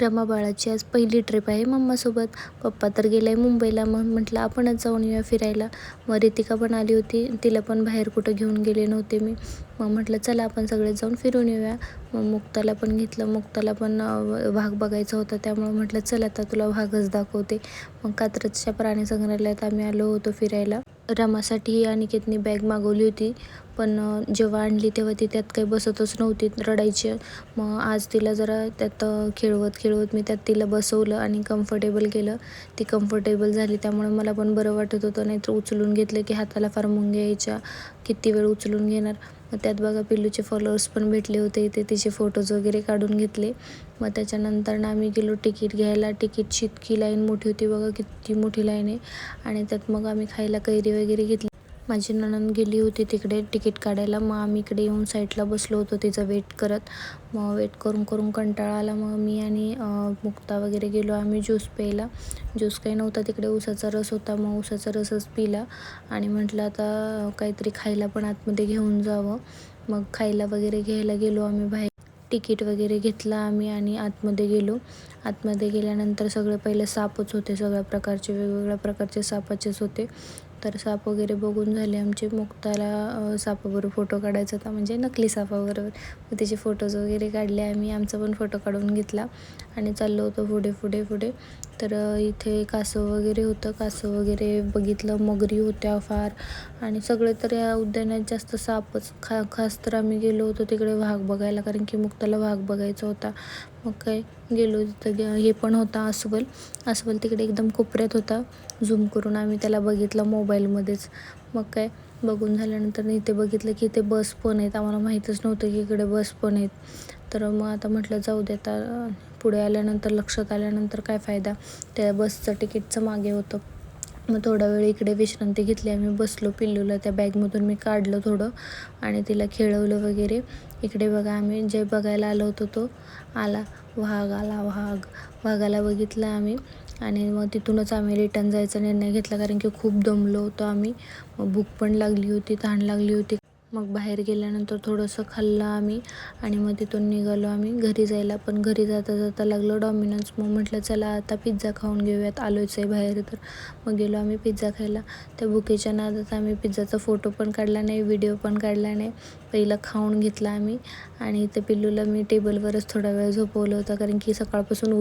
रमा बाळाची आज पहिली ट्रिप आहे मम्मासोबत. पप्पा तर गेलाय मुंबईला. मग म्हटलं आपणच जाऊन येऊया फिरायला. मग रितिका पण आली होती, तिला पण बाहेर कुठं घेऊन गेले नव्हते मी. मग म्हटलं चला आपण सगळे जाऊन फिरून येऊया. मग मुक्ताला पण घेतलं. मुक्ताला पण वाघ बघायचा होता, त्यामुळे म्हटलं चल आता तुला वाघच दाखवते. मग कात्रजच्या प्राणी संग्रहालयात आम्ही आलो होतो फिरायला. रमासाठी अनिकेतने बॅग मागवली होती, पण जेव्हा आणली तेव्हा ती त्यात काही बसतच नव्हती, रडायची. मग आज तिला जरा त्यात खेळवत मी त्यात तिला बसवलं आणि कम्फर्टेबल केलं. ती कम्फर्टेबल झाली, त्यामुळे मला पण बरं वाटत होतं. नाहीतर उचलून घेतलं की हाताला फार मुंग्या यायच्या, किती वेळ उचलून घेणार. मग त्यात बघा पिल्लूचे फॉलोअर्स पण भेटले होते इथे, तिचे फोटोज वगैरे काढून घेतले. मग त्याच्यानंतर आम्ही गेलो तिकीट घ्यायला. तिकीटची इतकी लाईन मोठी होती बघा, किती मोठी लाईन आहे. आणि त्यात मग आम्ही खायला कैरी वगैरे घेतली. माझी नणंद गेली होती तिकडे तिकीट काढायला. मग आम्ही इकडे येऊन साईडला बसलो होतो तिचं वेट करत. मग वेट करून करून कंटाळा आला. मग मी आणि मुक्ता वगैरे गेलो आम्ही ज्यूस प्यायला. ज्यूस काही नव्हता तिकडे, उसाचा रस होता. मग उसाचा रसच पिला आणि म्हटलं आता काहीतरी खायला पण आतमध्ये घेऊन जावं. मग खायला वगैरे घ्यायला गेलो आम्ही बाहेर. तिकीट वगैरे घेतला आम्ही आणि आतमध्ये गेलो. आतमध्ये गेल्यानंतर सगळे पहिले सापच होते, सगळ्या प्रकारचे वेगवेगळ्या प्रकारचे सापाचेच होते. तर साप वगैरे बघून झाले आमचे. मुक्ताला सापाबरोबर फोटो काढायचा होता, म्हणजे नकली सापाबरोबर. मग त्याचे फोटोज वगैरे काढले आम्ही, आमचा पण फोटो काढून घेतला आणि चाललो होतो पुढे पुढे पुढे. तर इथे कासव वगैरे होतं, कासव वगैरे बघितलं. मगरी होत्या फार. आणि सगळे तर या उद्यानात जास्त सापच. खास तर आम्ही गेलो होतो तिकडे वाघ बघायला, कारण की मुक्ताला वाघ बघायचा होता. मग काय गेलो तिथं. हे पण होता अस्वल. अस्वल तिकडे एकदम कोपऱ्यात होता. झूम करून आम्ही त्याला बघितलं मोबाईलमध्येच. मग काय बघून झाल्यानंतर इथे बघितलं की इथे बस पण आहेत. आम्हाला माहीतच नव्हतं की इकडे बस पण आहेत. तर मग आता म्हटलं जाऊ दे, आता पुढे आल्यानंतर लक्षात आल्यानंतर काय फायदा. त्या बसचं तिकीटचं मागे होतं. मग थोडा वेळ इकडे विश्रांती घेतली आम्ही, बसलो. पिल्लूला त्या बॅगमधून मी काढलं थोडं आणि तिला खेळवलं वगैरे. इकडे बघा आम्ही जे बघायला आलो होतो तो आला, वाघ आला. वाघाला बघितलं आम्ही आणि मग तिथूनच आम्ही रिटर्न जायचा निर्णय घेतला, कारण की खूप दमलो होतो आम्ही. मग भूक पण लागली होती, तहान लागली होती. मग बाहेर गेल्यानंतर थोडंसं खाल्लं आम्ही आणि मग तिथून निघालो आम्ही घरी जायला. पण घरी जाता जाता लागलो डॉमिनोज. मग म्हटलं चला आता पिझ्झा खाऊन घेऊयात, आलोच आहे बाहेर तर. मग गेलो आम्ही पिझ्झा खायला. त्या भुकेच्या नादात आम्ही पिझ्झाचा फोटो पण काढला नाही, व्हिडिओ पण काढला नाही. पहिलं खाऊन घेतला आम्ही आणि इथं पिल्लूला मी टेबलवरच थोडा वेळ झोपवलं होतं, कारण की सकाळपासून